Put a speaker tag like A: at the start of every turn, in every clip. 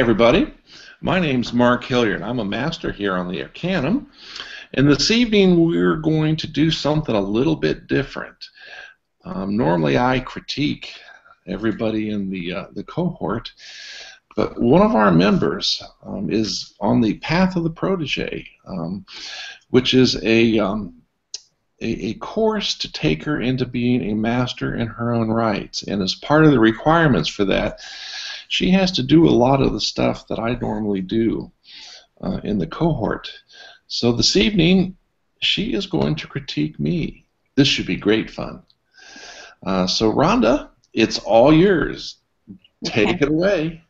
A: everybody. My name's Mark Hilliard. I'm a master here on the Arcanum, and this evening we're going to do something a little bit different. Normally I critique everybody in the cohort, but one of our members is on the path of the protege, which is a course to take her into being a master in her own rights. And as part of the requirements for that, she has to do a lot of the stuff that I normally do in the cohort. So this evening, she is going to critique me. This should be great fun. So Rhonda, it's all yours. Take it away.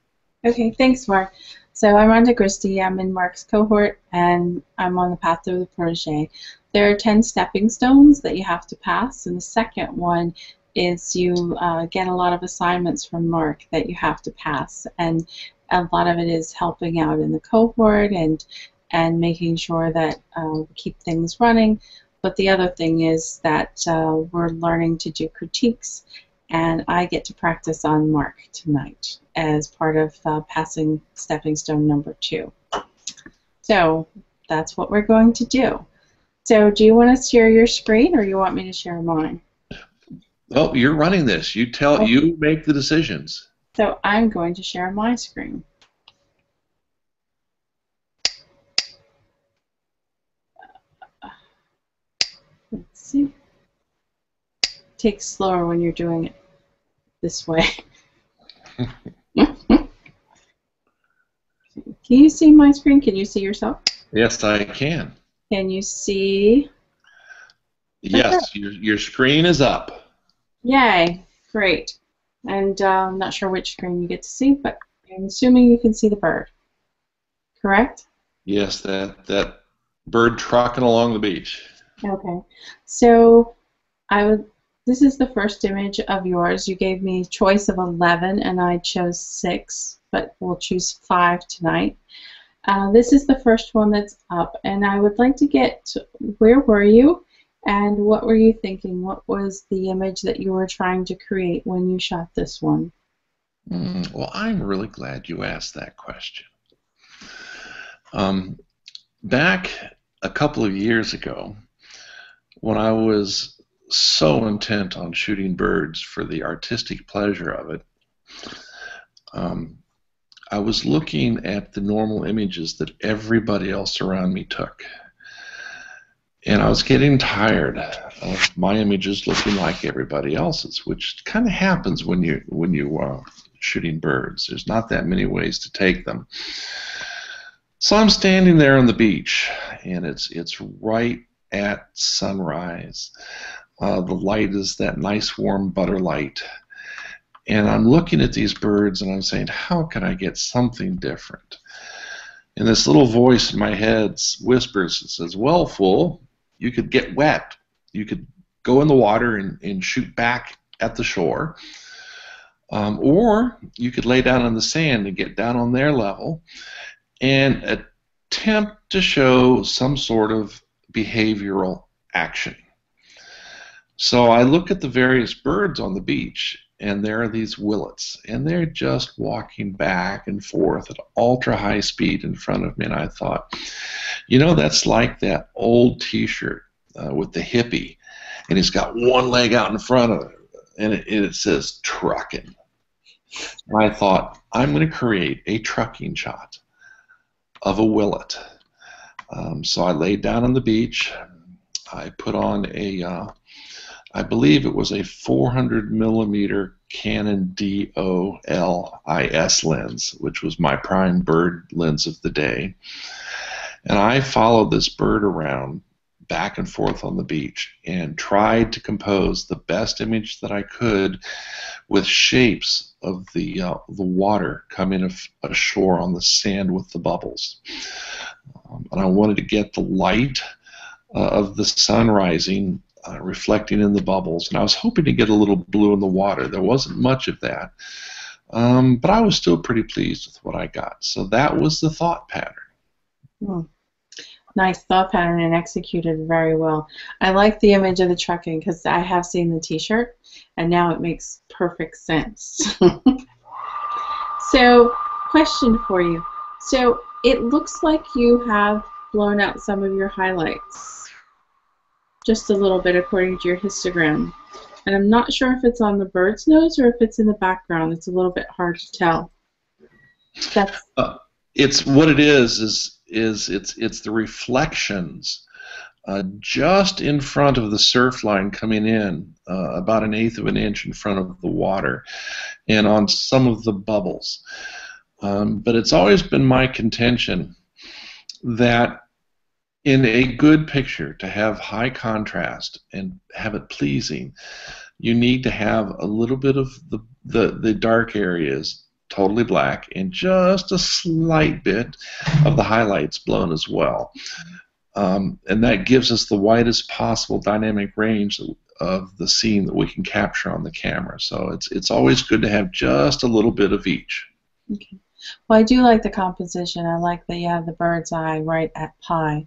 B: Okay, thanks, Mark. So I'm Rhonda Griscti. I'm in Mark's cohort, and I'm on the path of the protege. There are 10 stepping stones that you have to pass, and the second one is you get a lot of assignments from Mark that you have to pass, and a lot of it is helping out in the cohort and making sure that we keep things running. But the other thing is that we're learning to do critiques, and I get to practice on Mark tonight as part of passing stepping stone number 2. So that's what we're going to do. So do you want to share your screen, or you want me to share mine?
A: Well, you're running this. You tell.
B: Okay.
A: You make the decisions.
B: So I'm going to share my screen. Let's see. It takes slower when you're doing it this way. Can you see my screen? Can you see yourself?
A: Yes, I can.
B: Can you see?
A: Yes, your screen is up.
B: Yay, great. And I'm not sure which screen you get to see, but I'm assuming you can see the bird. Correct?
A: Yes, that bird trucking along the beach.
B: Okay. So this is the first image of yours. You gave me a choice of 11, and I chose 6, but we'll choose 5 tonight. This is the first one that's up, and I would like to get where were you? And what were you thinking? What was the image that you were trying to create when you shot this one?
A: Well, I'm really glad you asked that question. Back a couple of years ago, when I was so intent on shooting birds for the artistic pleasure of it, I was looking at the normal images that everybody else around me took. And I was getting tired of my images looking like everybody else's, which kind of happens when you are shooting birds. There's not that many ways to take them. So I'm standing there on the beach, and it's right at sunrise. The light is that nice warm butter light, and I'm looking at these birds, and I'm saying, how can I get something different? And this little voice in my head whispers and says, well, fool, you could get wet. You could go in the water and shoot back at the shore. Or you could lay down on the sand and get down on their level and attempt to show some sort of behavioral action. So I look at the various birds on the beach, and there are these willets, and they're just walking back and forth at ultra high speed in front of me, and I thought, you know, that's like that old t-shirt with the hippie, and he's got one leg out in front of it, and it says trucking. And I thought, I'm going to create a trucking shot of a willet. So I laid down on the beach. I put on I believe it was a 400mm Canon DOLIS lens, which was my prime bird lens of the day. And I followed this bird around back and forth on the beach and tried to compose the best image that I could with shapes of the water coming ashore on the sand with the bubbles. And I wanted to get the light of the sun rising reflecting in the bubbles, and I was hoping to get a little blue in the water. There wasn't much of that, but I was still pretty pleased with what I got. So that was the thought pattern.
B: Nice thought pattern and executed very well. I like the image of the trucking because I have seen the t-shirt, and now it makes perfect sense. So Question for you. So it looks like you have blown out some of your highlights, just a little bit according to your histogram. And I'm not sure if it's on the bird's nose or if it's in the background. It's a little bit hard to tell. That's
A: It's what it is it's the reflections just in front of the surf line coming in, about 1/8 of an inch in front of the water, and on some of the bubbles. But it's always been my contention that in a good picture, to have high contrast and have it pleasing, you need to have a little bit of the dark areas totally black and just a slight bit of the highlights blown as well. And that gives us the widest possible dynamic range of the scene that we can capture on the camera. So it's always good to have just a little bit of each.
B: okay. Well, I do like the composition. I like that you have the bird's eye right at pi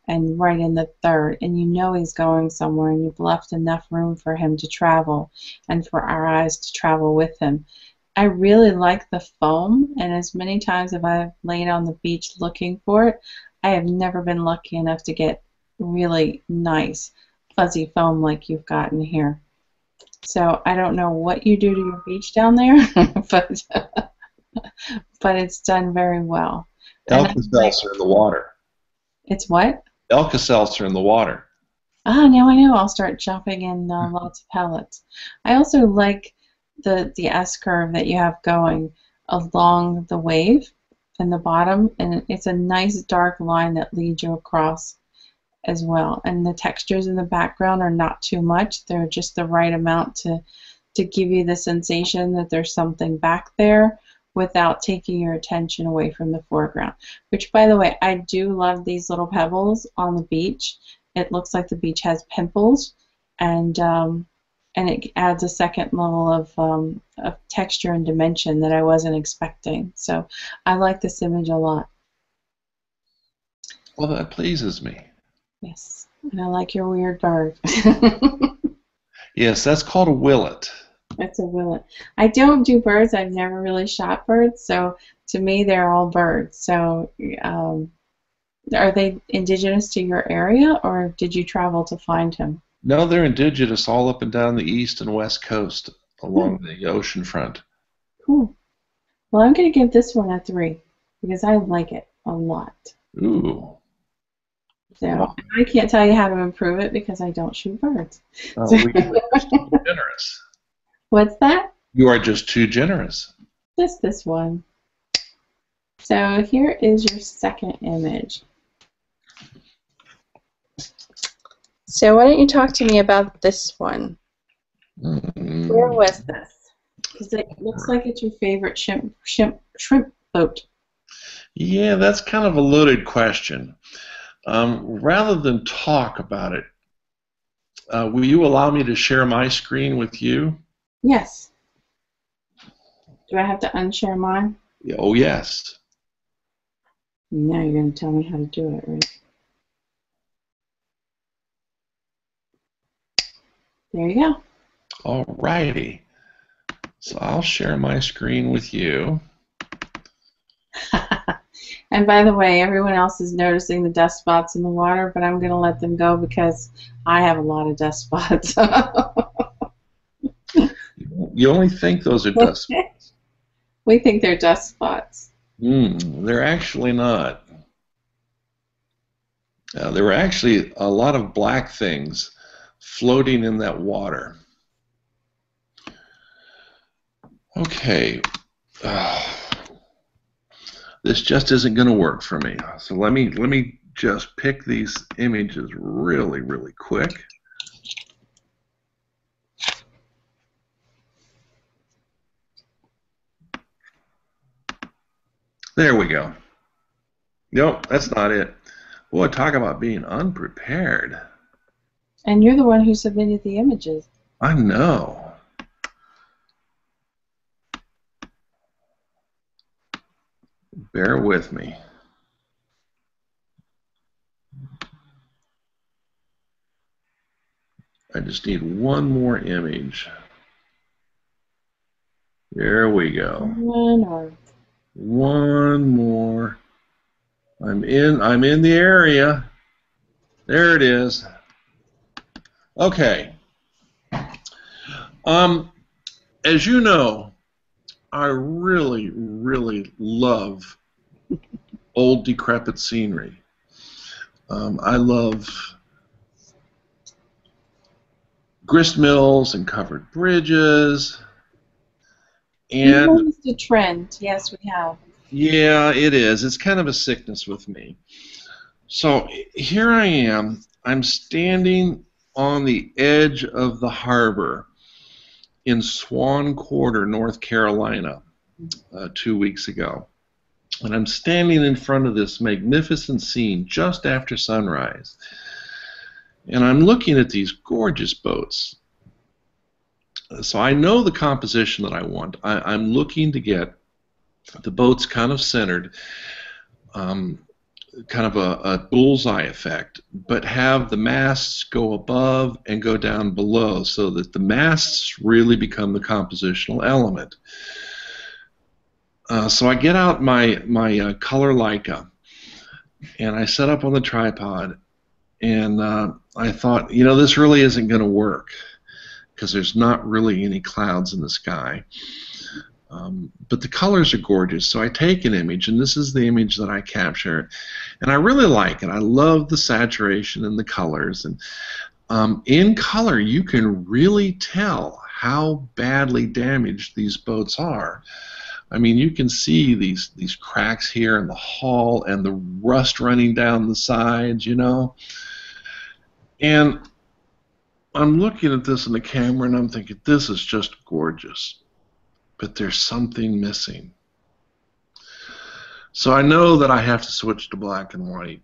B: and right in the third, and you know he's going somewhere, and you've left enough room for him to travel and for our eyes to travel with him. I really like the foam, and as many times as I've laid on the beach looking for it, I have never been lucky enough to get really nice fuzzy foam like you've gotten here. So I don't know what you do to your beach down there, but it's done very well. And
A: Alka-Seltzer in the water.
B: it's what?
A: Alka-Seltzer in the water.
B: Ah, now I know. I'll start jumping in lots of pellets. I also like the S curve that you have going along the wave in the bottom, and it's a nice dark line that leads you across as well. And the textures in the background are not too much. They're just the right amount to give you the sensation that there's something back there without taking your attention away from the foreground. Which, by the way, I do love these little pebbles on the beach. It looks like the beach has pimples, and it adds a second level of texture and dimension that I wasn't expecting. So I like this image a lot.
A: Well, that pleases me.
B: Yes, and I like your weird bird.
A: Yes, that's called a willet.
B: That's a willet. I don't do birds. I've never really shot birds, so to me they're all birds. So are they indigenous to your area, or did you travel to find him?
A: No, they're indigenous all up and down the east and west coast along the ocean front.
B: Cool. Well, I'm going to give this one a 3 because I like it a lot.
A: Ooh.
B: So I can't tell you how to improve it because I don't shoot birds.
A: We are just too generous.
B: What's that?
A: You are just too generous.
B: Just this one. So here is your second image. So why don't you talk to me about this one? Where was this? Because it looks like it's your favorite shrimp boat.
A: Yeah, that's kind of a loaded question. Rather than talk about it, will you allow me to share my screen with you?
B: Yes. Do I have to unshare mine?
A: Yeah, oh, yes.
B: Now you're going to tell me how to do it, right? There you go.
A: All righty. So I'll share my screen with you.
B: And by the way, everyone else is noticing the dust spots in the water, but I'm going to let them go because I have a lot of dust spots.
A: You only think those are dust spots.
B: We think they're dust spots.
A: They're actually not. There were actually a lot of black things floating in that water. Okay. This just isn't going to work for me. So let me just pick these images really, really quick. There we go. Nope, that's not it. Boy, talk about being unprepared.
B: And you're the one who submitted the images.
A: I know. Bear with me. I just need one more image. There we go.
B: One or
A: One more. I'm in the area. There it is. Okay. As you know, I really, really love old decrepit scenery. I love grist mills and covered bridges.
B: We've
A: And
B: noticed a trend. Yes, we have.
A: yeah, it is. It's kind of a sickness with me. So here I am. I'm standing on the edge of the harbor in Swan Quarter, North Carolina, 2 weeks ago. And I'm standing in front of this magnificent scene just after sunrise. And I'm looking at these gorgeous boats. So I know the composition that I want. I'm looking to get the boats kind of centered, kind of a bullseye effect, but have the masts go above and go down below so that the masts really become the compositional element. So I get out my color Leica, and I set up on the tripod, and I thought, you know, this really isn't going to work because there's not really any clouds in the sky. But the colors are gorgeous, so I take an image, and this is the image that I capture, and I really like it. I love the saturation and the colors, and in color you can really tell how badly damaged these boats are. I mean, you can see these cracks here in the hull and the rust running down the sides, you know. And I'm looking at this in the camera and I'm thinking, this is just gorgeous. But there's something missing. So I know that I have to switch to black and white.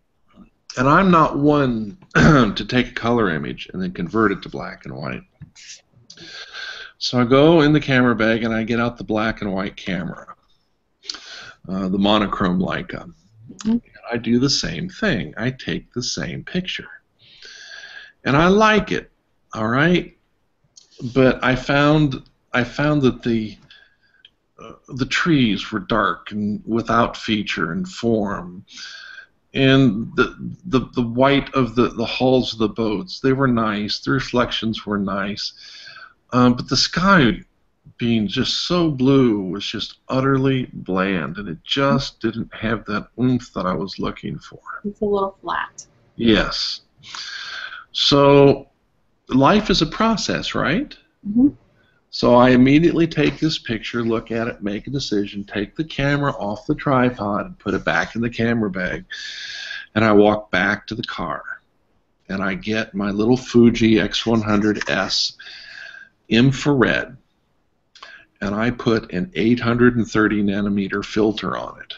A: And I'm not one to take a color image and then convert it to black and white. So I go in the camera bag and I get out the black and white camera, the monochrome Leica. Mm-hmm. I do the same thing. I take the same picture. And I like it, all right? But I found that the trees were dark and without feature and form. And the white of the hulls of the boats, they were nice. The reflections were nice. But the sky being just so blue was just utterly bland, and it just didn't have that oomph that I was looking for.
B: It's a little flat.
A: Yes. So life is a process, right?
B: Mm-hmm.
A: So I immediately take this picture, look at it, make a decision, take the camera off the tripod and put it back in the camera bag, and I walk back to the car, and I get my little Fuji X100S infrared, and I put an 830 nanometer filter on it.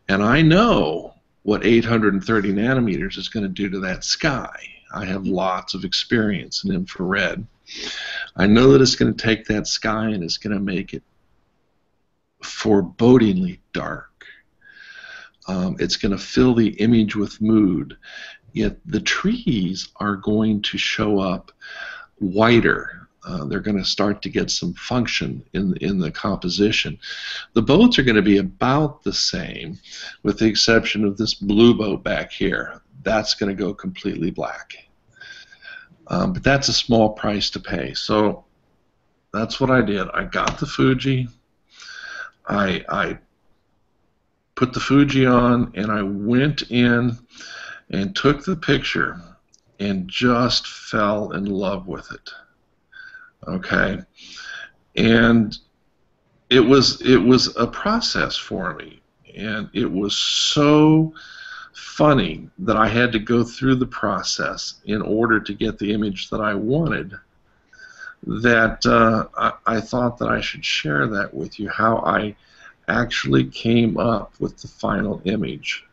A: And I know what 830 nanometers is going to do to that sky. I have lots of experience in infrared. I know that it's going to take that sky and it's going to make it forebodingly dark. It's going to fill the image with mood. Yet the trees are going to show up whiter. They're going to start to get some function in the composition. The boats are going to be about the same, with the exception of this blue boat back here. That's going to go completely black. But that's a small price to pay. So that's what I did. I got the Fuji. I put the Fuji on, and I went in and took the picture and just fell in love with it. Okay, and it was a process for me, and it was so funny that I had to go through the process in order to get the image that I wanted, that I thought that I should share that with you, how I actually came up with the final image.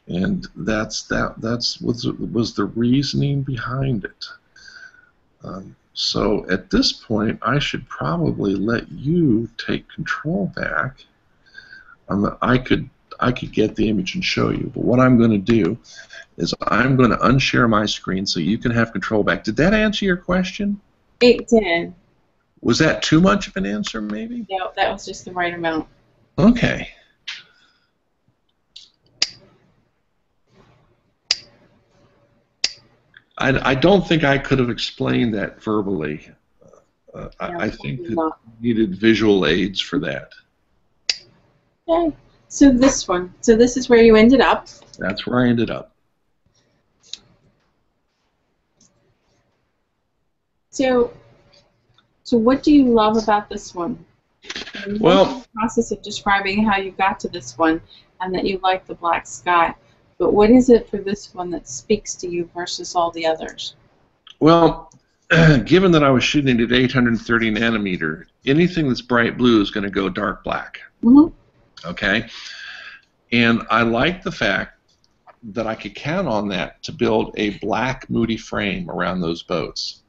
A: And was the reasoning behind it. So at this point, I should probably let you take control back. I could get the image and show you, but what I'm going to do is I'm going to unshare my screen so you can have control back. Did that answer your question?
B: It did.
A: Was that too much of an answer, maybe?
B: No, that was just the right amount.
A: Okay. I don't think I could have explained that verbally.
B: Yeah,
A: I think
B: probably
A: that
B: not.
A: you needed visual aids for that.
B: Okay. So this one. So this is where you ended up.
A: That's where I ended up.
B: So, so what do you love about this one? You went through
A: Well,
B: the process of describing how you got to this one and that you like the black sky. But what is it for this one that speaks to you versus all the others?
A: well, given that I was shooting at 830 nanometer, anything that's bright blue is going to go dark black.
B: Mm-hmm.
A: Okay, and I like the fact that I could count on that to build a black, moody frame around those boats.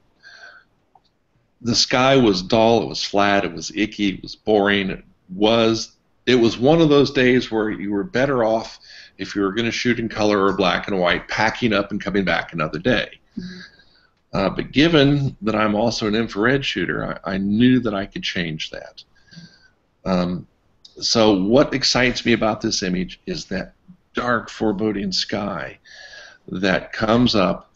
A: The sky was dull, it was flat, it was icky, it was boring. It was one of those days where you were better off if you were going to shoot in color or black and white, packing up and coming back another day.
B: Mm-hmm.
A: But given that I'm also an infrared shooter, I knew that I could change that. So what excites me about this image is that dark, foreboding sky that comes up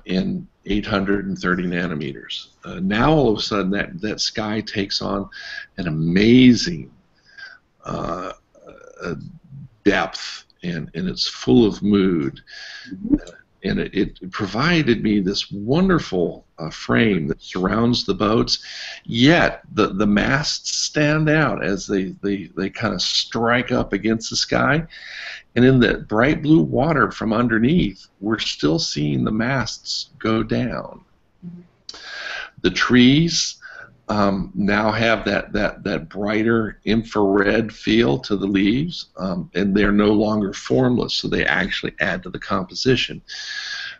A: in 830 nanometers. Now all of a sudden that sky takes on an amazing depth, and it's full of mood. And it provided me this wonderful frame that surrounds the boats, yet the masts stand out as they kind of strike up against the sky. And in the bright blue water from underneath, we're still seeing the masts go down.
B: Mm-hmm.
A: The trees now have that brighter infrared feel to the leaves, and they're no longer formless, so they actually add to the composition.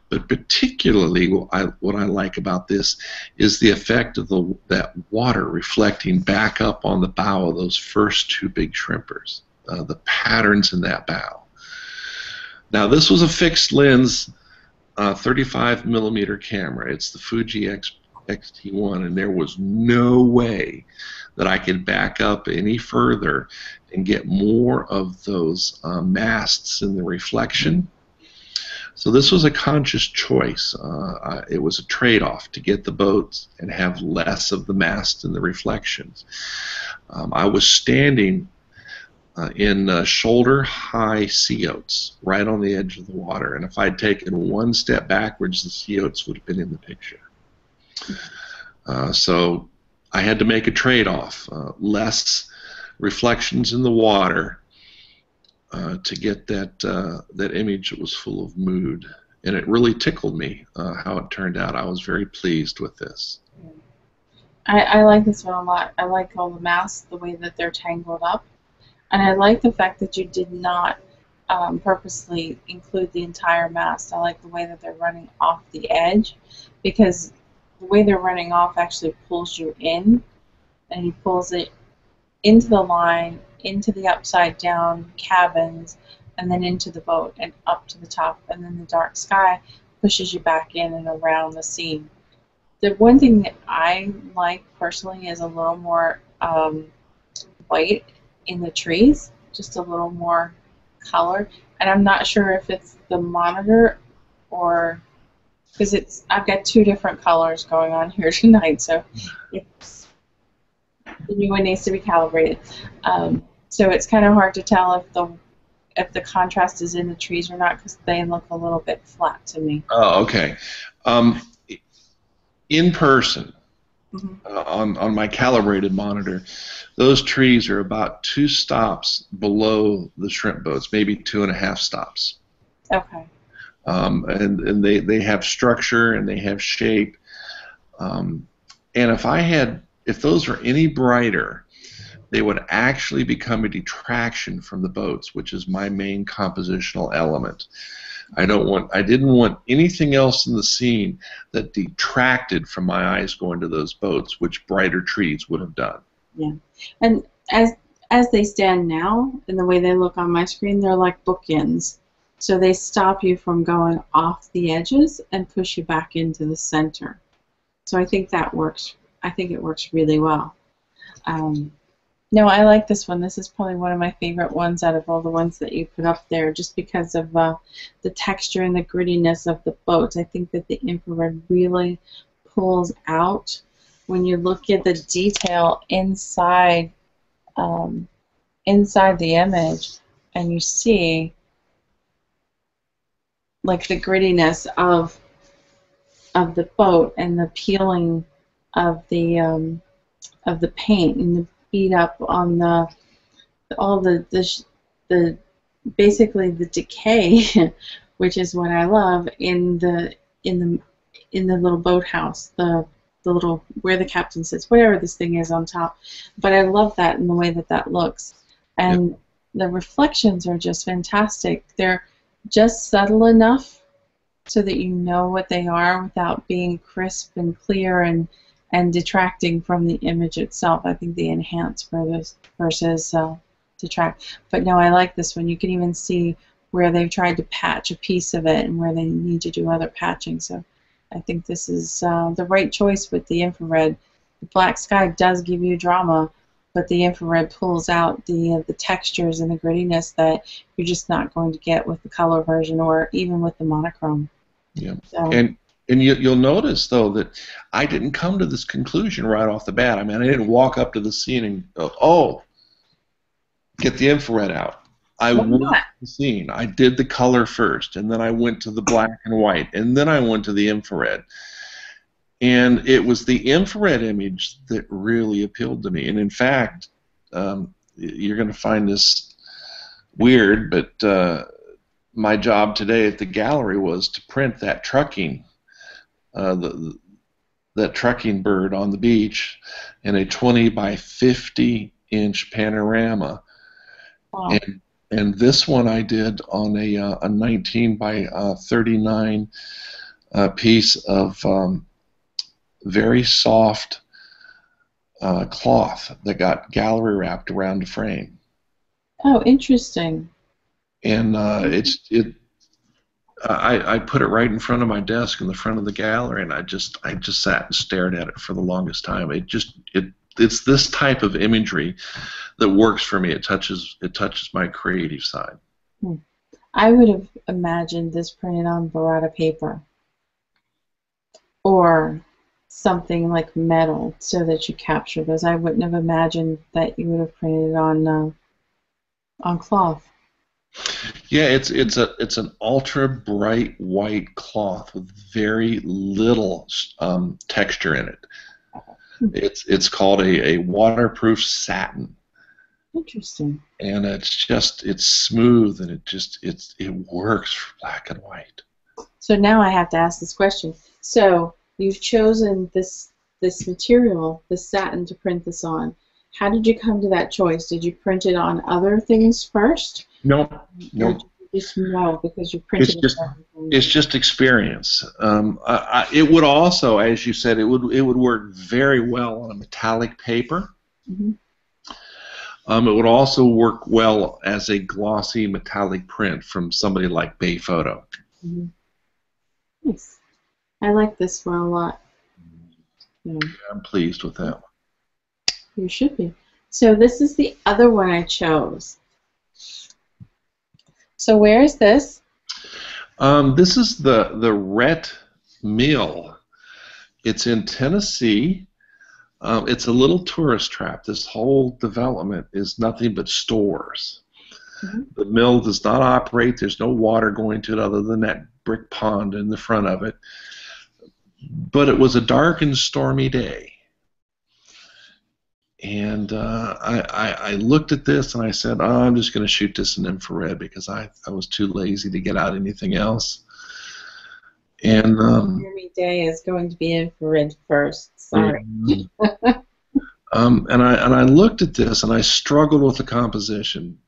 A: But particularly what I like about this is the effect of that water reflecting back up on the bow of those first two big shrimpers, the patterns in that bow. Now this was a fixed lens 35 millimeter camera. It's the Fuji XT1, and there was no way that I could back up any further and get more of those masts in the reflection. So this was a conscious choice. It was a trade-off to get the boats and have less of the mast in the reflections. I was standing in shoulder-high sea oats right on the edge of the water, and if I'd taken one step backwards, the sea oats would have been in the picture. So I had to make a trade-off, less reflections in the water to get that image that was full of mood. And it really tickled me how it turned out. I was very pleased with this.
B: I like this one a lot. I like all the masts, the way that they're tangled up. And I like the fact that you did not purposely include the entire mast. I like the way that they're running off the edge, because the way they're running off actually pulls you in, and he pulls it into the line, into the upside down cabins, and then into the boat and up to the top, and then the dark sky pushes you back in and around the scene. The one thing that I like personally is a little more white in the trees, just a little more color, and I'm not sure if it's the monitor or because I've got two different colors going on here tonight, so it's the new one needs to be calibrated. So it's kind of hard to tell if the contrast is in the trees or not, because they look a little bit flat to me.
A: Oh, okay. In person, on my calibrated monitor, those trees are about 2 stops below the shrimp boats, maybe 2.5 stops.
B: Okay.
A: And they have structure and they have shape. And if those were any brighter, they would actually become a detraction from the boats, which is my main compositional element. I didn't want anything else in the scene that detracted from my eyes going to those boats, which brighter trees would have done.
B: Yeah, and as they stand now, and the way they look on my screen, they're like bookends. So they stop you from going off the edges and push you back into the center. So I think that works. I think it works really well. No, I like this one. This is probably one of my favorite ones out of all the ones that you put up there, just because of the texture and the grittiness of the boat. I think that the infrared really pulls out when you look at the detail inside inside the image, and you see like the grittiness of the boat and the peeling of the paint and the beat up on the all the basically the decay, which is what I love in the little boathouse, the little where the captain sits, whatever this thing is on top. But I love that in the way that that looks, and
A: Yep.
B: the reflections are just fantastic. They're just subtle enough so that you know what they are without being crisp and clear and detracting from the image itself. I think they enhance versus detract. But no, I like this one. You can even see where they've tried to patch a piece of it and where they need to do other patching. So I think this is the right choice with the infrared. The black sky does give you drama, but the infrared pulls out the textures and the grittiness that you're just not going to get with the color version or even with the monochrome.
A: Yeah.
B: So,
A: And you'll notice, though, that I didn't come to this conclusion right off the bat. I mean, I didn't walk up to the scene and go, oh, get the infrared out. I
B: why
A: went
B: not?
A: to the scene. I did the color first, and then I went to the black and white, and then I went to the infrared. And it was the infrared image that really appealed to me. And in fact, you're going to find this weird, but my job today at the gallery was to print that trucking, that trucking bird on the beach in a 20 by 50 inch panorama.
B: Wow.
A: And this one I did on a 19 by 39 piece of very soft cloth that got gallery wrapped around the frame.
B: Oh, interesting.
A: And I put it right in front of my desk in the front of the gallery, and I just sat and stared at it for the longest time. It's this type of imagery that works for me. It touches my creative side.
B: I would have imagined this printed on burrata paper or something like metal so that you capture those. I wouldn't have imagined that you would have printed it on cloth.
A: Yeah, it's an ultra bright white cloth with very little texture in it. It's called a waterproof satin.
B: Interesting.
A: And it's smooth, and it works for black and white.
B: So now I have to ask this question. So you've chosen this material, this satin, to print this on. How did you come to that choice? Did you print it on other things first?
A: No.
B: Or did you just know because you printed it on everything?
A: It's just experience. It would also, as you said, it would work very well on a metallic paper.
B: Mm-hmm.
A: It would also work well as a glossy metallic print from somebody like Bay Photo.
B: Mm-hmm. Nice. I like this one a lot. Yeah.
A: I'm pleased with that one.
B: You should be. So this is the other one I chose. So where is this?
A: This is the Rhett Mill. It's in Tennessee. It's a little tourist trap. This whole development is nothing but stores. Mm-hmm. The mill does not operate. There's no water going to it other than that brick pond in the front of it. But it was a dark and stormy day. And I looked at this and I said, oh, I'm just going to shoot this in infrared because I was too lazy to get out anything else. And
B: stormy day is going to be infrared first. Sorry.
A: And I looked at this and I struggled with the composition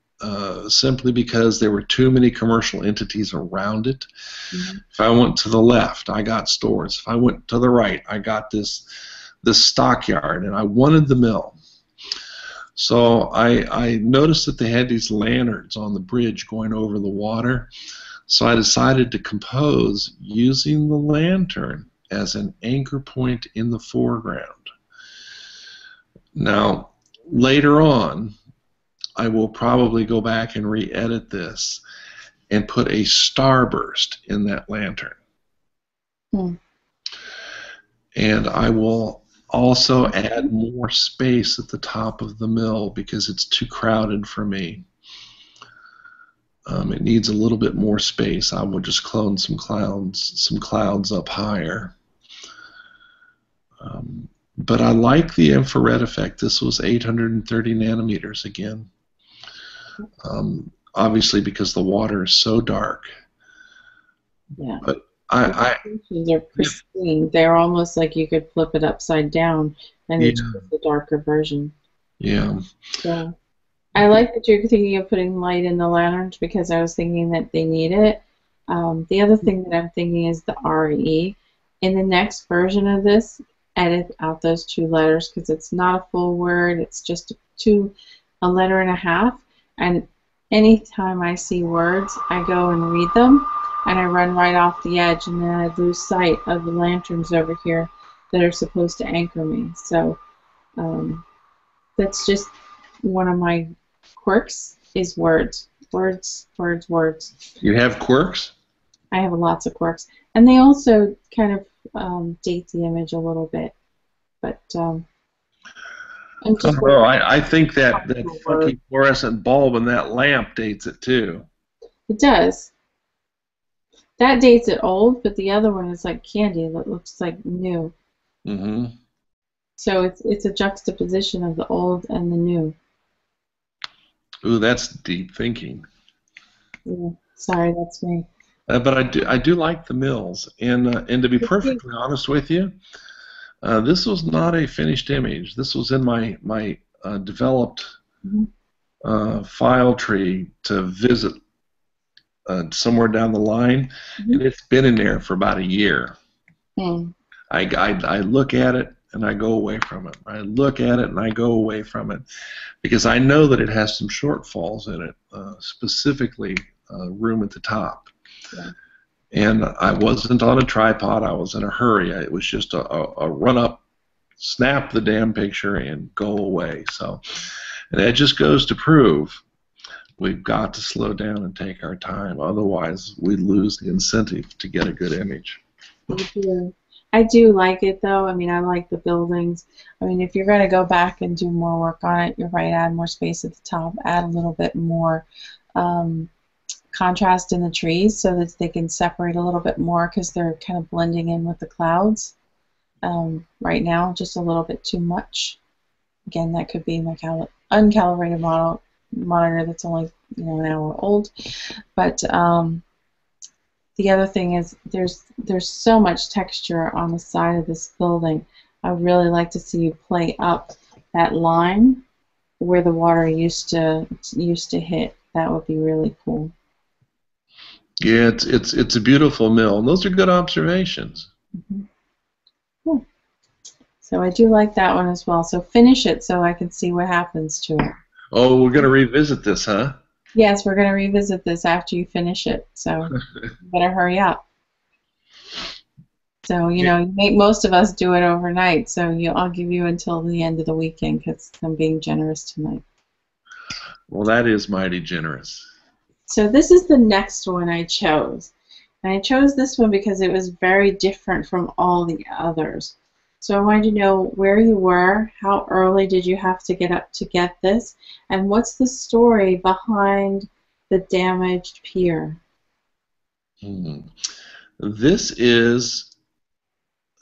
A: simply because there were too many commercial entities around it. Mm-hmm. If I went to the left, I got stores. If I went to the right, I got this stockyard, and I wanted the mill. So I noticed that they had these lanterns on the bridge going over the water. So I decided to compose using the lantern as an anchor point in the foreground. Now, later on, I will probably go back and re-edit this and put a starburst in that lantern.
B: Hmm.
A: And I will also add more space at the top of the mill because it's too crowded for me. It needs a little bit more space. I will just clone some clouds up higher. But I like the infrared effect. This was 830 nanometers again. Obviously, because the water is so dark.
B: Yeah.
A: But
B: They're pristine. They're almost like you could flip it upside down and
A: yeah,
B: it's the darker version.
A: yeah.
B: So I like that you're thinking of putting light in the lanterns because I was thinking that they need it. The other thing that I'm thinking is the RE. In the next version of this, edit out those 2 letters because it's not a full word. It's just a letter and a half. And anytime I see words, I go and read them, and I run right off the edge, and then I lose sight of the lanterns over here that are supposed to anchor me. So that's just one of my quirks is words. Words, words, words.
A: You have quirks?
B: I have lots of quirks. And they also kind of date the image a little bit. But I'm just
A: I think that funky fluorescent bulb and that lamp dates it too.
B: It does. That dates it old, but the other one is like candy that looks like new.
A: Mm-hmm.
B: So it's a juxtaposition of the old and the new.
A: Ooh, that's deep thinking.
B: Yeah, sorry, that's me.
A: But I do like the mills, and to be perfectly honest with you, this was not a finished image. This was in my developed file tree to visit somewhere down the line, and it's been in there for about a year. I look at it and I go away from it. I look at it and I go away from it because I know that it has some shortfalls in it, specifically room at the top.
B: Yeah.
A: And I wasn't on a tripod. I was in a hurry. It was just a run up, snap the damn picture, and go away. So, and that just goes to prove we've got to slow down and take our time. Otherwise, we lose the incentive to get a good image.
B: I do like it, though. I mean, I like the buildings. I mean, if you're going to go back and do more work on it, you're right, add more space at the top, add a little bit more contrast in the trees so that they can separate a little bit more because they're kind of blending in with the clouds. Right now, just a little bit too much. Again, that could be my uncalibrated monitor that's only an hour old. But the other thing is there's so much texture on the side of this building. I would really like to see you play up that line where the water used to hit. That would be really cool.
A: Yeah, it's a beautiful mill, and those are good observations.
B: Cool. So I do like that one as well. So finish it so I can see what happens to it.
A: Oh, we're going to revisit this, huh?
B: Yes, we're going to revisit this after you finish it. So you better hurry up. So, you make most of us do it overnight. So I'll give you until the end of the weekend because I'm being generous tonight.
A: Well, that is mighty generous.
B: So this is the next one I chose. And I chose this one because it was very different from all the others. So I wanted to know where you were, how early did you have to get up to get this, and what's the story behind the damaged pier?
A: This is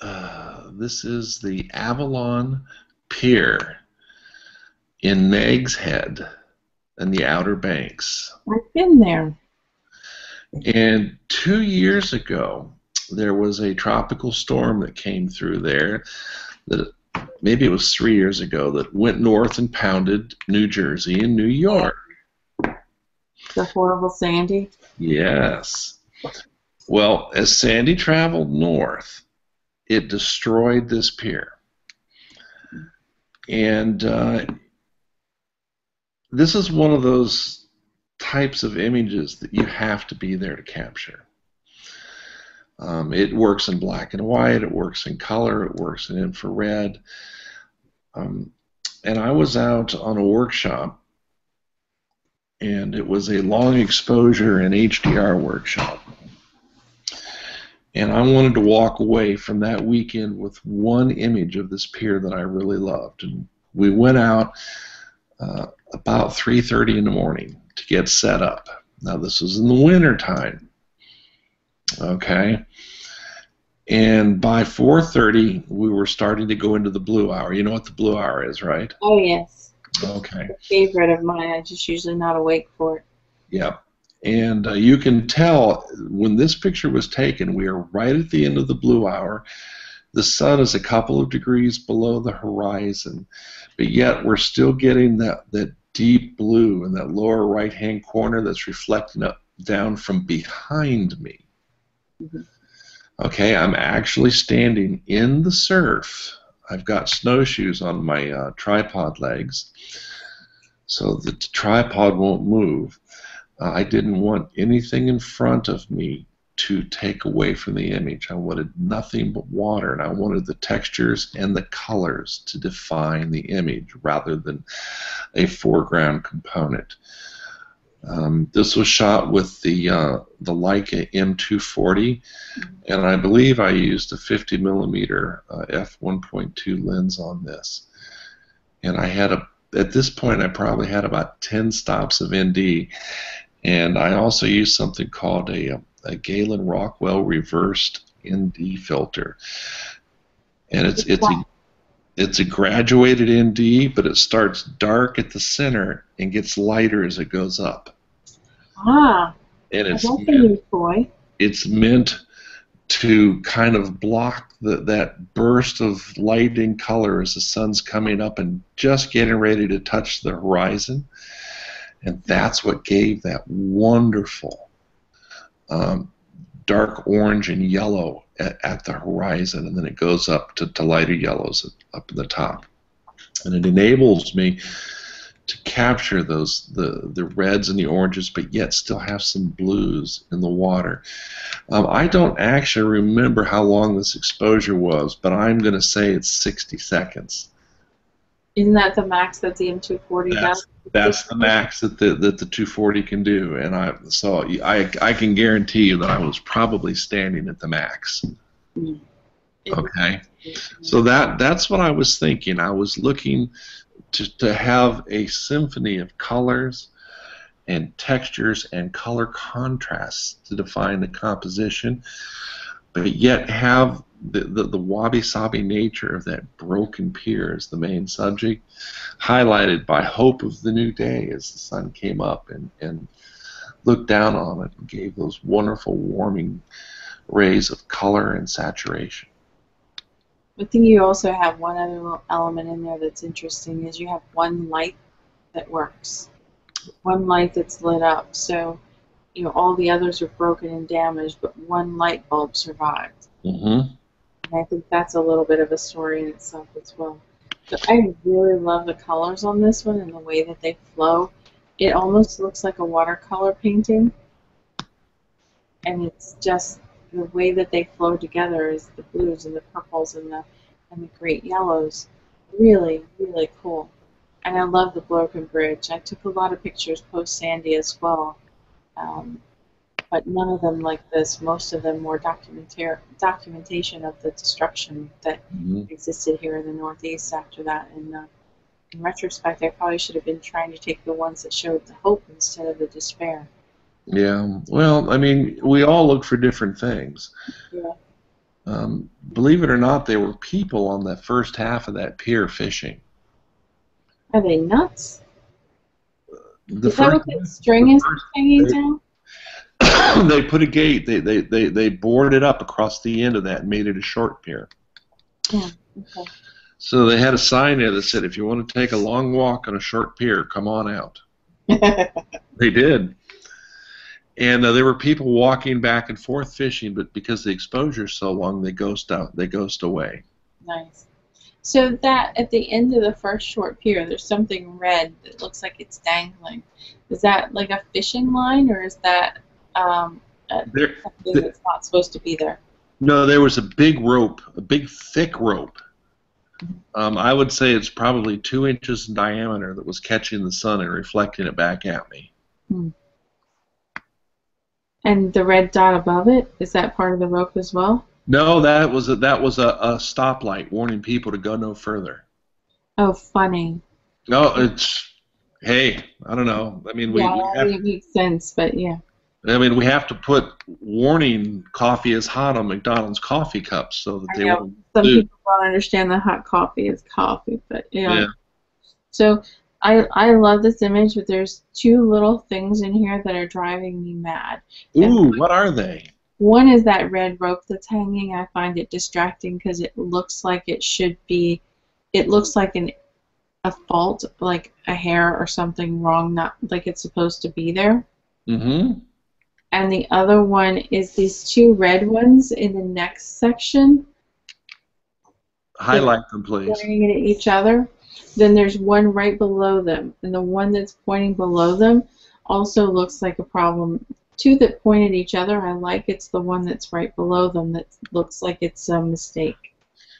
A: the Avalon Pier in Nags Head and the Outer Banks.
B: I've been there.
A: And 2 years ago, there was a tropical storm that came through there. That maybe it was 3 years ago that went north and pounded New Jersey and New York.
B: The horrible Sandy?
A: Yes. Well, as Sandy traveled north, it destroyed this pier. And this is one of those types of images that you have to be there to capture. It works in black and white, it works in color, it works in infrared. and I was out on a workshop, and it was a long exposure and HDR workshop. And I wanted to walk away from that weekend with one image of this pier that I really loved. And we went out about 3:30 in the morning to get set up. Now this was in the winter time, okay? And by 4:30, we were starting to go into the blue hour. You know what the blue hour is, right?
B: Oh, yes.
A: Okay.
B: A favorite of mine. I'm just usually not awake for it.
A: Yeah. And you can tell when this picture was taken, we are right at the end of the blue hour. The sun is a couple of degrees below the horizon, but yet we're still getting that deep blue in that lower right-hand corner that's reflecting up down from behind me.
B: Mm-hmm.
A: Okay, I'm actually standing in the surf. I've got snowshoes on my tripod legs, so the tripod won't move. I didn't want anything in front of me to take away from the image. I wanted nothing but water, and I wanted the textures and the colors to define the image rather than a foreground component. This was shot with the Leica M240, and I believe I used a 50 millimeter f1.2 lens on this. And I had at this point I probably had about 10 stops of ND, and I also used something called a Galen Rockwell reversed ND filter, and it's a graduated ND, but it starts dark at the center and gets lighter as it goes up.
B: Ah,
A: And
B: it's
A: meant to kind of block that burst of light and color as the sun's coming up and just getting ready to touch the horizon. And that's what gave that wonderful dark orange and yellow at the horizon, and then it goes up to lighter yellows up in the top. And it enables me to capture the reds and the oranges, but yet still have some blues in the water. I don't actually remember how long this exposure was, but I'm going to say it's 60 seconds.
B: Isn't that the max that the M240 does?
A: That's the max that the 240 can do, and I can guarantee you that I was probably standing at the max.
B: Mm.
A: Okay, so that's what I was thinking. I was looking to have a symphony of colors and textures and color contrasts to define the composition, but yet have the wabi-sabi nature of that broken pier as the main subject, highlighted by hope of the new day as the sun came up and looked down on it and gave those wonderful warming rays of color and saturation.
B: I think you also have one other little element in there that's interesting, is you have one light that works. One light that's lit up. So, all the others are broken and damaged, but one light bulb survived.
A: Mm-hmm.
B: And I think that's a little bit of a story in itself as well. So I really love the colors on this one and the way that they flow. It almost looks like a watercolor painting. And it's just the way that they flow together is the blues and the purples and the great yellows. Really, really cool. And I love the broken bridge. I took a lot of pictures post-Sandy as well. But none of them like this. Most of them more documentation of the destruction that existed here in the Northeast after that. And in retrospect, I probably should have been trying to take the ones that showed the hope instead of the despair.
A: Yeah, well, I mean, we all look for different things.
B: Yeah.
A: Believe it or not, there were people on the first half of that pier fishing.
B: Are they nuts? Is that what that string is hanging down?
A: They put a gate. They boarded up across the end of that and made it a short pier.
B: Yeah. Okay.
A: So they had a sign there that said, "If you want to take a long walk on a short pier, come on out." They did. And there were people walking back and forth fishing, but because the exposure is so long, they ghost out. They ghost away.
B: Nice. So that at the end of the first short pier, there's something red that looks like it's dangling. Is that like a fishing line, or is that something that's not supposed to be there?
A: No, there was a big rope, a big thick rope, I would say it's probably 2 inches in diameter that was catching the sun and reflecting it back at me.
B: Hmm. And the red dot above it, is that part of the rope as well?
A: No, that was a stoplight warning people to go no further.
B: Oh, funny.
A: No, hey, I don't know. I mean,
B: Yeah,
A: we
B: I
A: have
B: mean, it makes sense, but yeah.
A: I mean, we have to put warning coffee is hot on McDonald's coffee cups so that
B: I
A: they
B: know
A: won't
B: some
A: lose.
B: people don't understand that hot coffee is coffee, but yeah.
A: Yeah.
B: So I love this image, but there's two little things in here that are driving me mad. And
A: Ooh, what are they?
B: one is that red rope that's hanging. I find it distracting because it looks like it should be, it looks like a fault, like a hair or something wrong, not like it's supposed to be there.
A: Mm-hmm.
B: And the other one is these two red ones in the next section that are
A: Highlight them, please.
B: pointing at each other. Then there's one right below them, and the one that's pointing below them also looks like a problem. Two that point at each other, I like. It's the one that's right below them that looks like it's a mistake.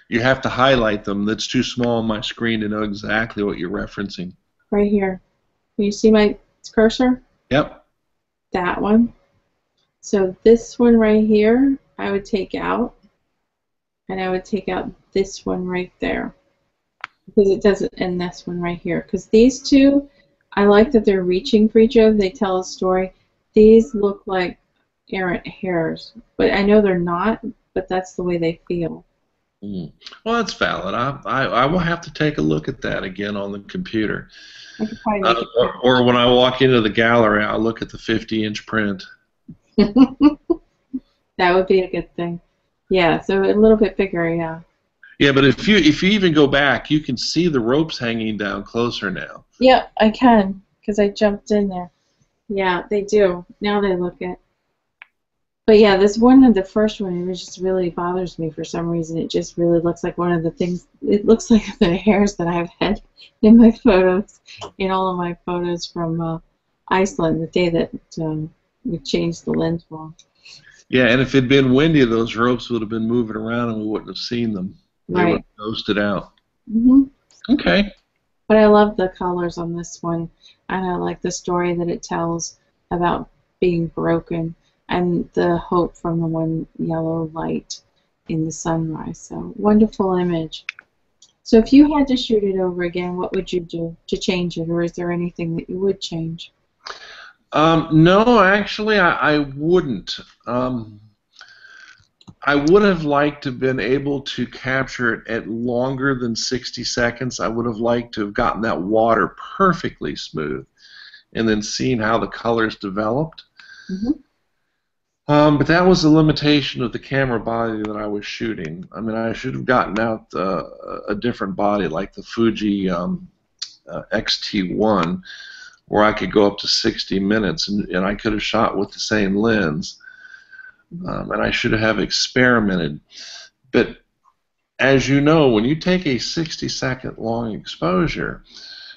A: You have to highlight them. That's too small on my screen to know exactly what you're referencing.
B: Right here. Can you see my cursor?
A: Yep.
B: That one. So this one right here, I would take out, and I would take out this one right there, because it doesn't end this one right here. Because these two, I like that they're reaching for each other. They tell a story. These look like errant hares, but I know they're not, but that's the way they feel.
A: Mm. Well, that's valid. I will have to take a look at that again on the computer.
B: I could probably make
A: Or when I walk into the gallery, I'll look at the 50-inch print.
B: it. That would be a good thing. Yeah, so a little bit bigger, yeah.
A: Yeah, but if you even go back, you can see the ropes hanging down closer now.
B: Yeah, I can, because I jumped in there. Yeah, they do. Now they look at. But yeah, this one, the first one, it just really bothers me for some reason. It just really looks like one of the things. It looks like the hairs that I've had in my photos, in all of my photos from Iceland, the day that we changed the lens wrong.
A: Yeah, and if it'd been windy, those ropes would have been moving around and we wouldn't have seen them. They would
B: Right.
A: have ghosted out.
B: hmm
A: Okay.
B: But I love the colors on this one, and I like the story that it tells about being broken and the hope from the one yellow light in the sunrise. So wonderful image. So if you had to shoot it over again, what would you do to change it, or is there anything that you would change?
A: No, actually, I wouldn't. I would have liked to have been able to capture it at longer than 60 seconds. I would have liked to have gotten that water perfectly smooth and then seen how the colors developed.
B: hmm
A: But that was the limitation of the camera body that I was shooting. I mean, I should have gotten out a different body like the Fuji XT1, where I could go up to 60 minutes and I could have shot with the same lens. And I should have experimented. But as you know, when you take a 60-second long exposure,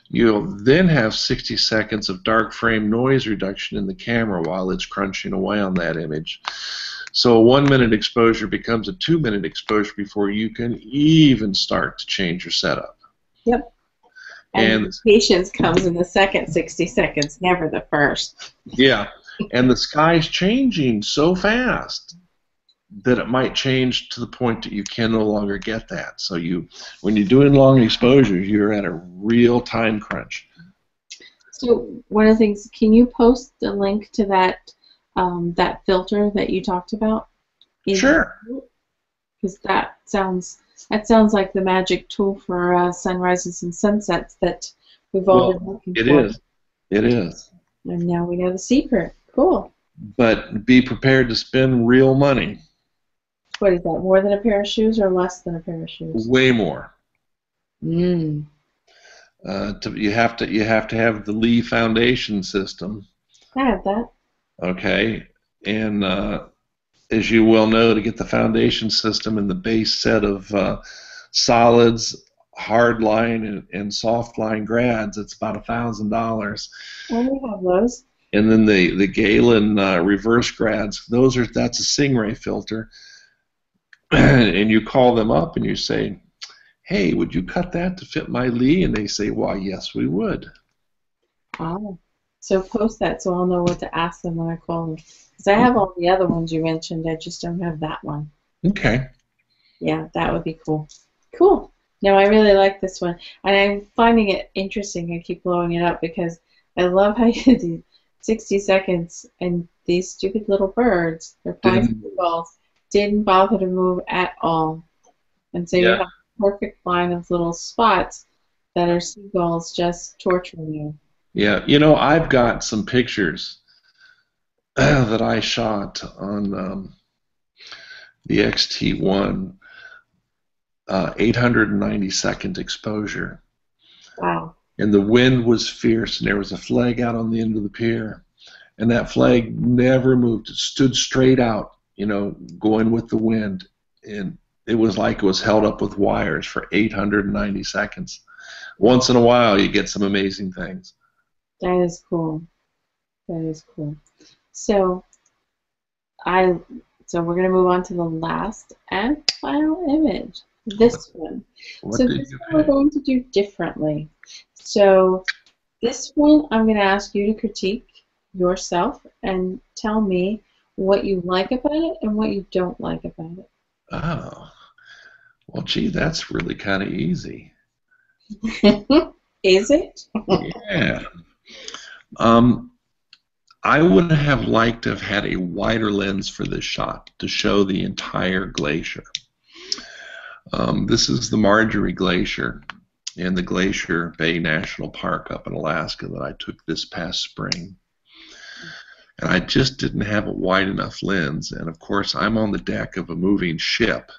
A: you'll then have 60 seconds of dark frame noise reduction in the camera while it's crunching away on that image. So a 1-minute exposure becomes a 2-minute exposure before you can even start to change your setup.
B: Yep. And patience comes in the second 60 seconds, never the first.
A: Yeah, and the sky's changing so fast that it might change to the point that you can no longer get that. So when you're doing long exposures, you're at a real time crunch.
B: So one of the things, can you post the link to that that filter that you talked about?
A: Sure.
B: Because that sounds like the magic tool for sunrises and sunsets that we've all been looking for.
A: It is. It is.
B: And now we know the secret. Cool.
A: But be prepared to spend real money.
B: What is that? More than a pair of shoes or less than a pair of shoes?
A: Way more.
B: Mm.
A: You have to have the Lee Foundation system.
B: I have that.
A: Okay, and as you well know, to get the foundation system and the base set of solids, hard line, and soft line grads, it's about $1,000.
B: Well, we have those.
A: And then the Galen reverse grads, that's a Stingray filter. And you call them up and you say, hey, would you cut that to fit my Lee? And they say, why, yes, we would.
B: Oh, so post that so I'll know what to ask them when I call them. Because I have all the other ones you mentioned, I just don't have that one.
A: Okay.
B: Yeah, that would be cool. Cool. No, I really like this one. And I'm finding it interesting. I keep blowing it up because I love how you do 60 seconds and these stupid little birds, they're flying
A: Didn't,
B: seagulls, didn't bother to move at all. And so you
A: yeah.
B: have a perfect line of little spots that are seagulls just torturing you.
A: Yeah. You know, I've got some pictures that I shot on the XT1, 890-second exposure.
B: Wow.
A: And the wind was fierce, and there was a flag out on the end of the pier. And that flag never moved. It stood straight out, you know, going with the wind. And it was like it was held up with wires for 890 seconds. Once in a while, you get some amazing things.
B: That is cool. That is cool. So I so we're gonna move on to the last and final image. This one.
A: What
B: So
A: did
B: this
A: you
B: one we're
A: pick?
B: going to do differently. So this one I'm gonna ask you to critique yourself and tell me what you like about it and what you don't like about
A: Oh, well, gee, that's really kind of easy.
B: it. Is it?
A: Yeah. Um, I would have liked to have had a wider lens for this shot to show the entire glacier. This is the Marjorie Glacier in the Glacier Bay National Park up in Alaska that I took this past spring. And I just didn't have a wide enough lens. And of course, I'm on the deck of a moving ship,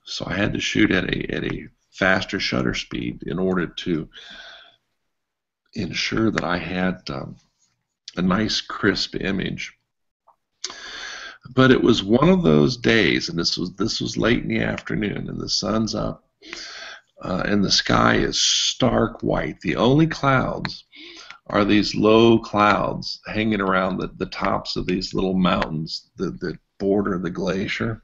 A: so I had to shoot at a faster shutter speed in order to ensure that I had a nice crisp image. But it was one of those days, and this was late in the afternoon, and the sun's up, and the sky is stark white. The only clouds are these low clouds hanging around the tops of these little mountains that border the glacier.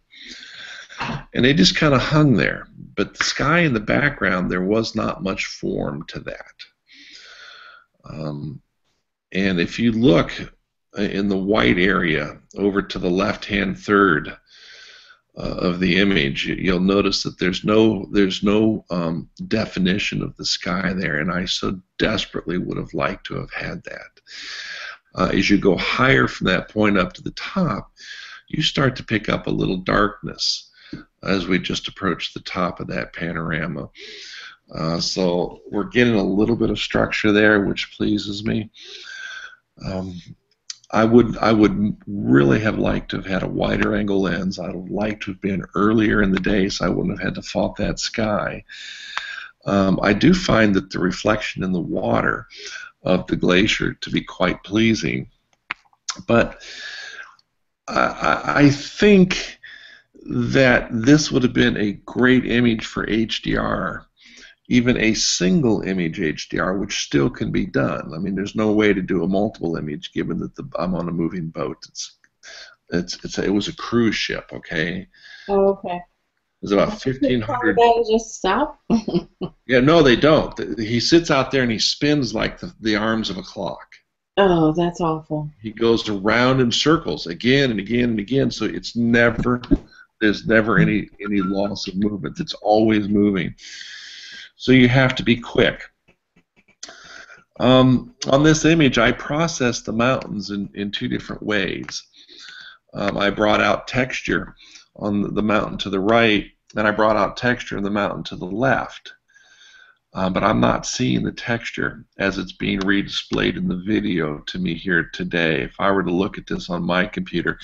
A: And they just kind of hung there. But the sky in the background, there was not much form to that. And if you look in the white area over to the left-hand third of the image, you'll notice that there's no definition of the sky there, and I so desperately would have liked to have had that. As you go higher from that point up to the top, you start to pick up a little darkness as we just approach the top of that panorama. So we're getting a little bit of structure there, which pleases me. I would really have liked to have had a wider angle lens. I would like to have been earlier in the day so I wouldn't have had to fault that sky. I do find that the reflection in the water of the glacier to be quite pleasing, but I think that this would have been a great image for HDR, even a single image HDR, which still can be done. I mean, there's no way to do a multiple image given that I'm on a moving boat. It was a cruise ship, okay?
B: Oh, okay.
A: It was about
B: Tell
A: 1,500.
B: that to just stop.
A: Yeah, no, they don't. He sits out there and he spins like the arms of a clock.
B: Oh, that's awful.
A: He goes around in circles again and again and again, so there's never any loss of movement. It's always moving. So you have to be quick. On this image, I processed the mountains in two different ways. I brought out texture on the mountain to the right, and I brought out texture on the mountain to the left. But I'm not seeing the texture as it's being redisplayed in the video to me here today. If I were to look at this on my computer,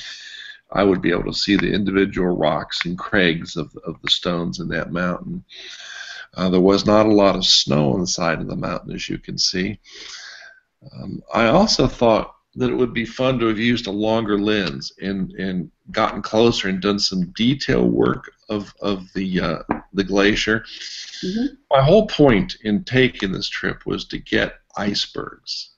A: I would be able to see the individual rocks and crags of the stones in that mountain. There was not a lot of snow on the side of the mountain, as you can see. I also thought that it would be fun to have used a longer lens and gotten closer and done some detail work of the glacier.
B: Mm-hmm.
A: My whole point in taking this trip was to get icebergs.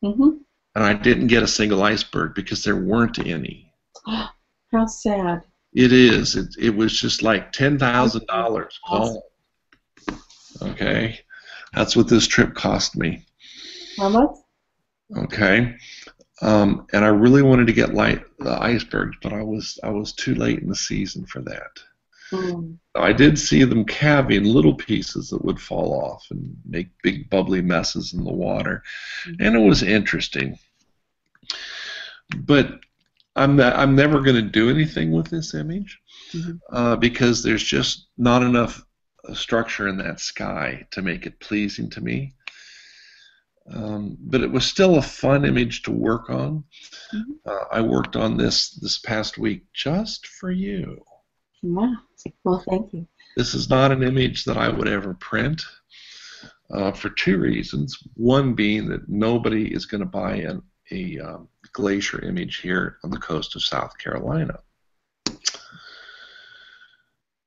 B: Mm-hmm.
A: And I didn't get a single iceberg because there weren't any.
B: How sad.
A: It is. It was just like $10,000 gone. Okay, that's what this trip cost me.
B: How much?
A: Okay, and I really wanted to get the icebergs, but I was too late in the season for that.
B: Mm.
A: I did see them calving little pieces that would fall off and make big bubbly messes in the water, and it was interesting. But I'm never going to do anything with this image because there's just not enough structure in that sky to make it pleasing to me. But it was still a fun image to work on. I worked on this past week just for you.
B: Wow. Well, thank you.
A: This is not an image that I would ever print for two reasons. One being that nobody is going to buy a glacier image here on the coast of South Carolina.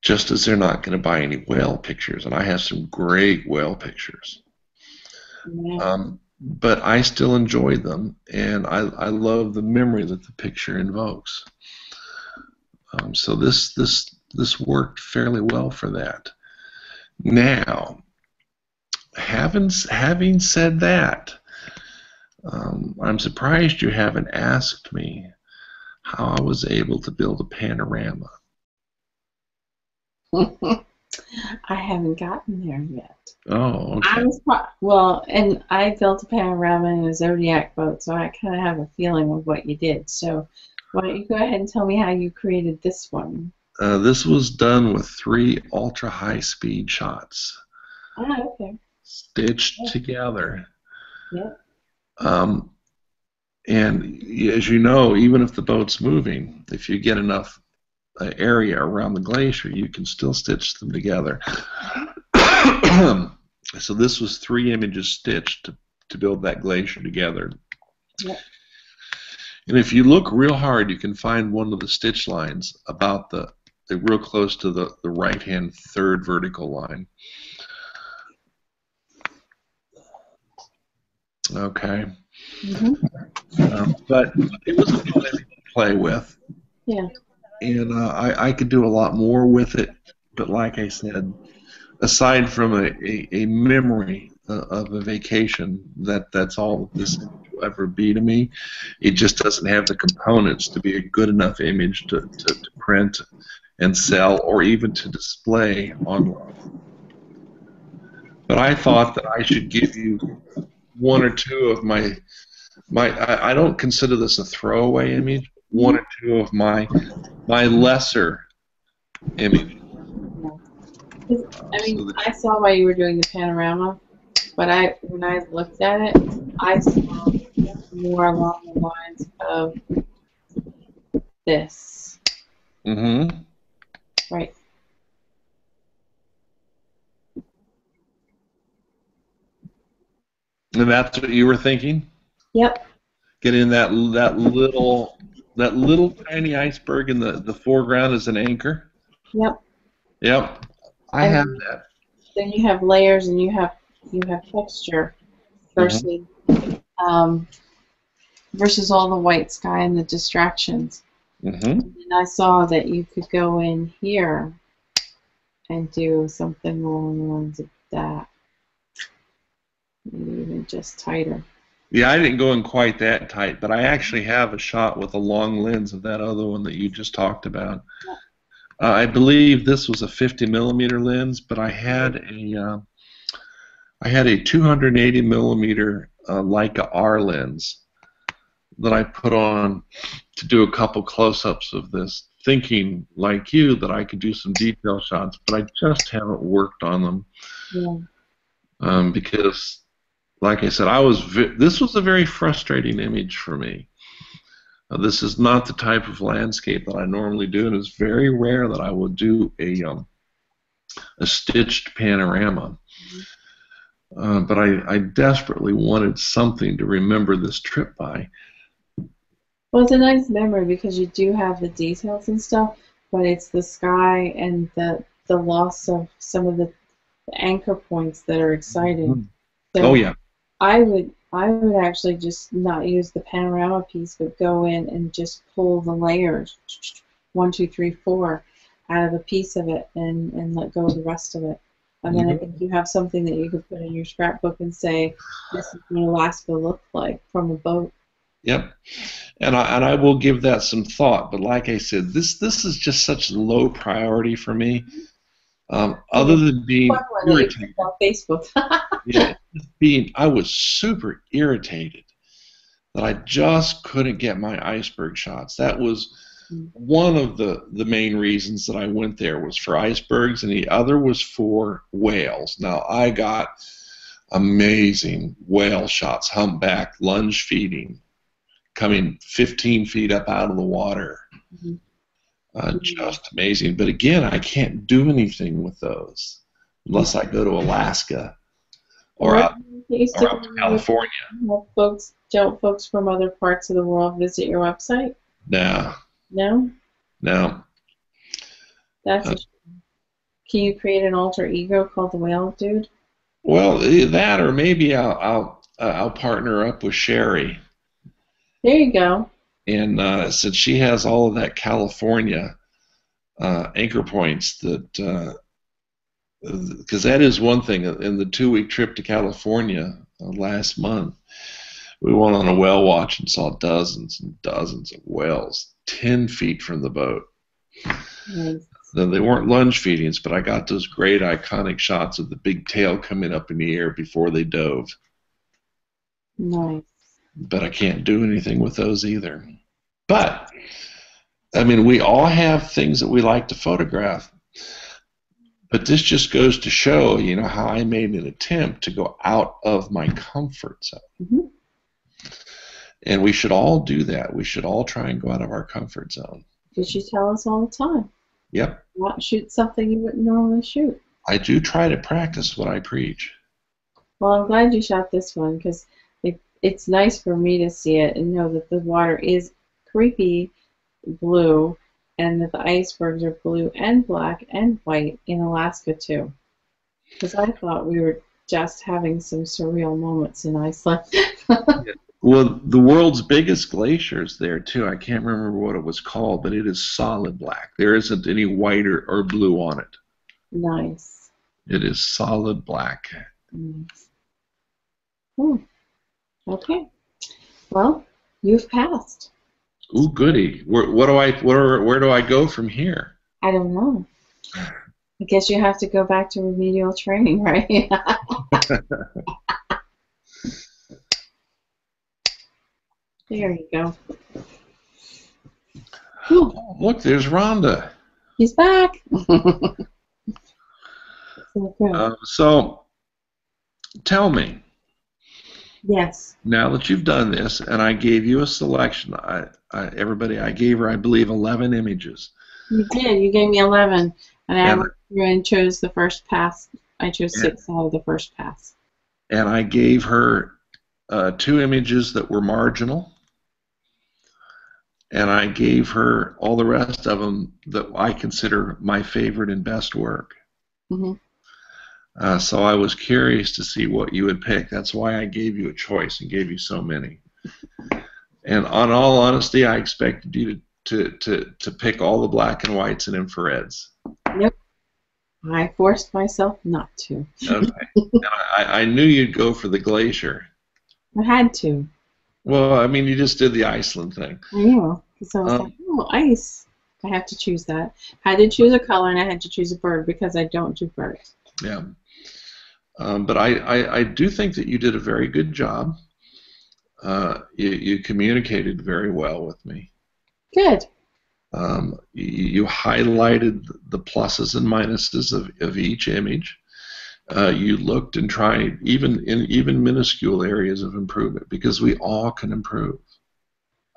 A: Just as they're not going to buy any whale pictures, and I have some great whale pictures.
B: Yeah.
A: But I still enjoy them, and I love the memory that the picture invokes. So this worked fairly well for that. Now, having said that, I'm surprised you haven't asked me how I was able to build a panorama.
B: I haven't gotten there yet.
A: Oh, okay.
B: Well, and I built a panorama in a Zodiac boat, so I kind of have a feeling of what you did. So why don't you go ahead and tell me how you created this one?
A: This was done with 3 ultra high speed shots,
B: Okay.
A: stitched together.
B: Yeah.
A: And as you know, even if the boat's moving, if you get enough area around the glacier, you can still stitch them together. So this was 3 images stitched to build that glacier together.
B: Yeah.
A: And if you look real hard, you can find one of the stitch lines about they're real close to the right-hand third vertical line. Okay. But it was a fun to play with.
B: Yeah.
A: And I could do a lot more with it, but like I said, aside from a memory of a vacation, that's all that this image will ever be to me. It just doesn't have the components to be a good enough image to print and sell or even to display online. But I thought that I should give you 1 or 2 of my I don't consider this a throwaway image. 1 or 2 of my lesser images.
B: I mean, I saw why you were doing the panorama, but when I looked at it, I saw more along the lines of this.
A: Mm-hmm.
B: Right.
A: And that's what you were thinking?
B: Yep.
A: Getting that little tiny iceberg in the foreground as an anchor?
B: Yep.
A: Yep. I have that.
B: Then you have layers and you have texture versus versus all the white sky and the distractions. And I saw that you could go in here and do something along the lines of that. Maybe even just tighter.
A: Yeah, I didn't go in quite that tight, but I actually have a shot with a long lens of that other one that you just talked about. I believe this was a 50 millimeter lens, but I had a 280 millimeter Leica R lens that I put on to do a couple close-ups of this, thinking like you that I could do some detail shots, but I just haven't worked on them.
B: Yeah.
A: Because, like I said, this was a very frustrating image for me. This is not the type of landscape that I normally do, and it's very rare that I will do a stitched panorama. But I desperately wanted something to remember this trip by.
B: Well, it's a nice memory because you do have the details and stuff, but it's the sky and the loss of some of the anchor points that are exciting. So
A: Oh yeah.
B: I would actually just not use the panorama piece, but go in and just pull the layers, 1, 2, 3, 4, out of a piece of it and let go of the rest of it. And then I
A: Mhm.
B: think you have something that you could put in your scrapbook and say, this is what Alaska looked like from a boat.
A: Yep. And I will give that some thought. But like I said, this is just such low priority for me.
B: Well,
A: Other
B: there's
A: than
B: a fun
A: being
B: one that you put
A: irritated.
B: on Facebook.
A: Yeah, I was super irritated that I just couldn't get my iceberg shots. That was one of the main reasons that I went there was for icebergs, and the other was for whales. Now I got amazing whale shots, humpback, lunge feeding, coming 15 feet up out of the water. Just amazing. But again, I can't do anything with those unless I go to Alaska or
B: Or
A: out
B: you stick
A: or
B: them
A: out to
B: on your
A: California.
B: have folks, don't folks from other parts of the world visit your website?
A: No,
B: No?
A: no.
B: That's
A: Uh,
B: a Can you create an alter ego called the Whale Dude?
A: well, that or maybe I'll partner up with Sherry,
B: There you go.
A: and since she has all of that California anchor points, that because that is one thing. In the 2 week trip to California last month, we went on a whale watch and saw dozens and dozens of whales 10 feet from the boat.
B: Nice.
A: Then they weren't lunge feedings, but I got those great iconic shots of the big tail coming up in the air before they dove.
B: Nice.
A: But I can't do anything with those either. But I mean, we all have things that we like to photograph. But this just goes to show, how I made an attempt to go out of my comfort zone.
B: Mm-hmm.
A: And we should all do that. We should all try and go out of our comfort zone.
B: Because you tell us all the time.
A: Yep.
B: Not shoot something you wouldn't normally shoot.
A: I do try to practice what I preach.
B: Well, I'm glad you shot this one because it's nice for me to see it and know that the water is creepy blue and that the icebergs are blue and black and white in Alaska too. Because I thought we were just having some surreal moments in Iceland.
A: Well, the world's biggest glacier is there too. I can't remember what it was called, but it is solid black. There isn't any white or blue on it.
B: Nice.
A: It is solid black.
B: Nice. Hmm. Okay. Well, you've passed.
A: Ooh, goody. Where do I go from here?
B: I don't know. I guess you have to go back to remedial training, right? There you go. Whew.
A: Oh, look, there's Rhonda.
B: He's back. So good.
A: So tell me,
B: Yes.
A: now that you've done this, and I gave you a selection, I gave her, I believe, 11 images.
B: You did. You gave me 11, and I
A: And,
B: went through and chose the first pass. I chose 6 out of the first pass.
A: and I gave her 2 images that were marginal, and I gave her all the rest of them that I consider my favorite and best work.
B: Mm-hmm.
A: So I was curious to see what you would pick. That's why I gave you a choice and gave you so many. And on all honesty, I expected you to pick all the black and whites and infrareds.
B: Yep. I forced myself not to.
A: Okay. And I knew you'd go for the glacier.
B: I had to.
A: Well, I mean, you just did the Iceland thing.
B: I know. Because I was like, oh, ice. I have to choose that. I had to choose a color, and I had to choose a bird because I don't do birds.
A: Yeah. But I do think that you did a very good job. You communicated very well with me.
B: Good.
A: You highlighted the pluses and minuses of each image. You looked and tried even minuscule areas of improvement because we all can improve.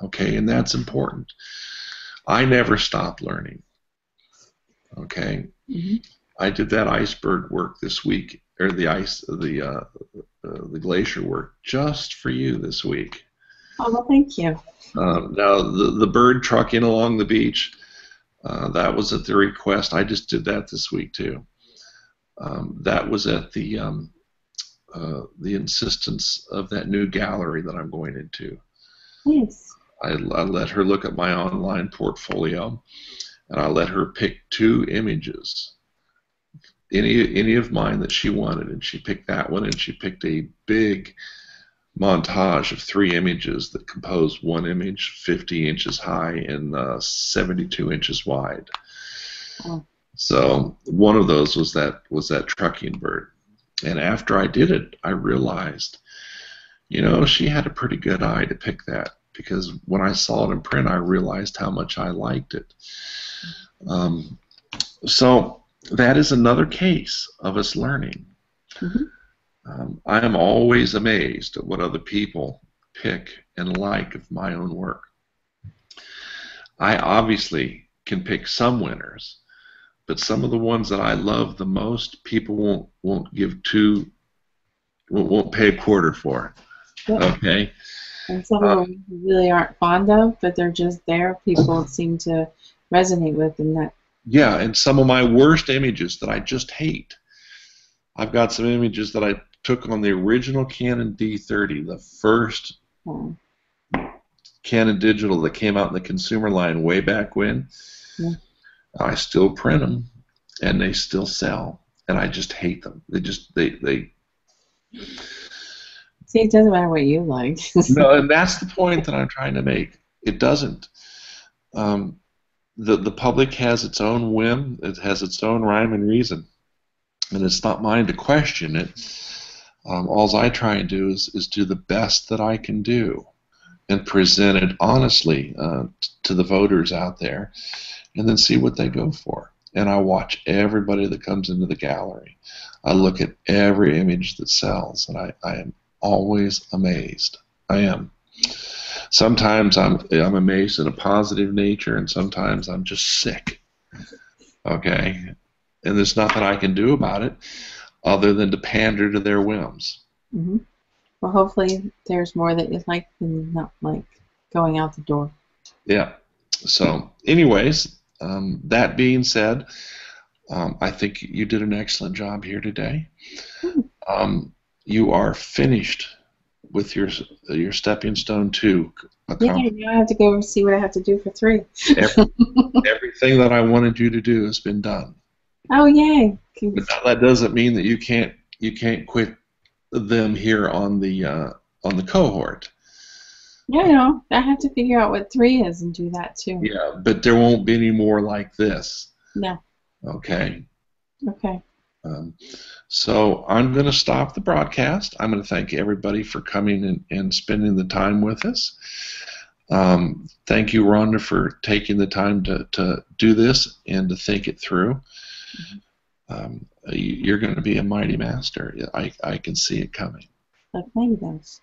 A: Okay, and that's important. I never stop learning. Okay.
B: Mm-hmm.
A: I did that iceberg work this week, or the glacier work, just for you this week.
B: Oh, well, thank you.
A: Now the bird trucking along the beach, that was at the request. I just did that this week too. That was at the insistence of that new gallery that I'm going into.
B: Nice.
A: I let her look at my online portfolio, and I let her pick 2 images. any of mine that she wanted, and she picked that one, and she picked a big montage of 3 images that compose one image, 50 inches high and 72 inches wide.
B: Oh.
A: So one of those was that trucking bird. And after I did it, I realized, she had a pretty good eye to pick that, because when I saw it in print, I realized how much I liked it. So that is another case of us learning.
B: Mm-hmm.
A: I am always amazed at what other people pick and like of my own work. I obviously can pick some winners, but some of the ones that I love the most, people won't pay a quarter for.
B: Yeah.
A: Okay.
B: And some of them you really aren't fond of, but they're just there. People seem to resonate with, and that.
A: Yeah, and some of my worst images that I just hate. I've got some images that I took on the original Canon D30, the first Canon digital that came out in the consumer line way back when.
B: Yeah.
A: I still print them, and they still sell, and I just hate them. They
B: See, it doesn't matter what you like.
A: No, and that's the point that I'm trying to make. It doesn't. The public has its own whim. It has its own rhyme and reason, and it's not mine to question it. All I try and do is do the best that I can do and present it honestly to the voters out there, and then see what they go for. And I watch everybody that comes into the gallery. I look at every image that sells, and I am always amazed. I am. Sometimes I'm amazed in a positive nature, and sometimes I'm just sick. Okay? And there's nothing I can do about it other than to pander to their whims.
B: Mm-hmm. Well, hopefully there's more that you like than not like going out the door.
A: Yeah. So, anyways, that being said, I think you did an excellent job here today. You are finished with your stepping stone 2.
B: Yeah, now I have to go see what I have to do for 3.
A: Everything that I wanted you to do has been done.
B: Oh, yay!
A: But that doesn't mean that you can't quit them here on the cohort.
B: Yeah, no, I have to figure out what 3 is and do that too.
A: Yeah, but there won't be any more like this.
B: No.
A: Okay.
B: Okay.
A: So I'm going to stop the broadcast. I'm going to thank everybody for coming and spending the time with us. Thank you, Rhonda, for taking the time to do this and to think it through. You're going to be a mighty master. I can see it coming.
B: Like maybe those.